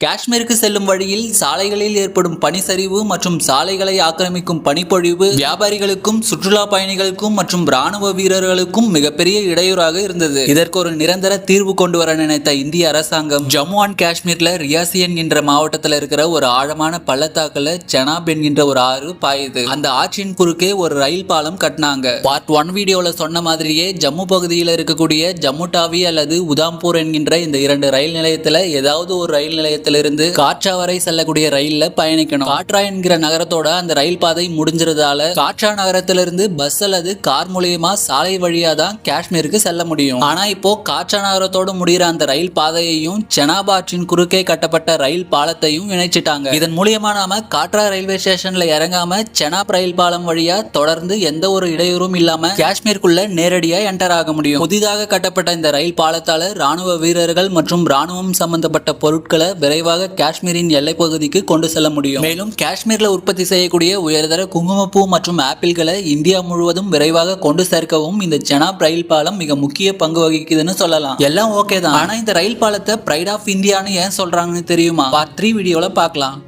காஷ்மீருக்கு செல்லும் வழியில் சாலைகளில் ஏற்படும் பனிச்சரிவு மற்றும் சாலைகளை ஆக்கிரமிக்கும் பனிப்பொழிவு வியாபாரிகளுக்கும் சுற்றுலா பயணிகளுக்கும் மற்றும் ராணுவ வீரர்களுக்கும் மிகப்பெரிய இடையூறாக இருந்தது. இதற்கு ஒரு நிரந்தர தீர்வு கொண்டு வர நினைத்த இந்திய அரசாங்கம் ஜம்மு அண்ட் காஷ்மீர்ல ரியாசி என்கின்ற மாவட்டத்தில் இருக்கிற ஒரு ஆழமான பள்ளத்தாக்குல செனாப் என்கின்ற ஒரு ஆறு பாயுது. அந்த ஆற்றின் குறுக்கே ஒரு ரயில் பாலம் கட்டினாங்க. பார்ட் 1 வீடியோல சொன்ன மாதிரியே ஜம்மு பகுதியில் இருக்கக்கூடிய ஜம்மு டாவி அல்லது உதாம்பூர் என்கின்ற இந்த 2 ரயில் நிலையத்துல ஏதாவது ஒரு ரயில் நிலையத்தில் இருந்து காட்ரா வரை செல்லக்கூடிய ரயில்ல பயணிக்கணும். காட்ரா என்கிற நகரத்தோட அந்த ரயில் பாதை முடிஞ்சிருந்தால காட்ரா நகரத்திலிருந்து பஸ் அல்லது கார் மூலியமா சாலை வழியா தான் காஷ்மீருக்கு செல்ல முடியும். ஆனா இப்போ காட்ரா நகரத்தோடு முடிகிற அந்த ரயில் பாதையையும் செனாப் ஆற்றின் குறுக்கே கட்டப்பட்ட ரயில் பாலத்தையும் இணைச்சிட்டாங்க. இதன் மூலியமா நாம காட்ரா ரயில்வே ஸ்டேஷன்ல இறங்காம செனாப் ரயில் பாலம் வழியா தொடர்ந்து எந்த ஒரு இடையூறும் இல்லாம காஷ்மீருக்குள்ள நேரடியா என்டர் ஆக முடியும். புதிதாக கட்டப்பட்ட இந்த ரயில் பாலத்தால ராணுவ வீரர்கள் மற்றும் ராணுவம் சம்பந்தப்பட்ட பொருட்களை விரைவாக காஷ்மீரின் எல்லை பகுதிக்கு கொண்டு செல்ல முடியும். மேலும் காஷ்மீர்ல உற்பத்தி செய்யக்கூடிய உயர்தர குங்குமப்பூ மற்றும் ஆப்பிள்களை இந்தியா முழுவதும் விரைவாக கொண்டு சேர்க்கவும் இந்த செனாப் ரயில் பாலம் மிக முக்கிய பங்கு வகிக்குதுன்னு சொல்லலாம். எல்லாம் ஓகே தான். ஆனா இந்த ரயில் பாலத்தை பிரைட் ஆஃப் இந்தியான்னு ஏன் சொல்றாங்கன்னு தெரியுமா? பார்ட் 3 வீடியோல பார்க்கலாம்.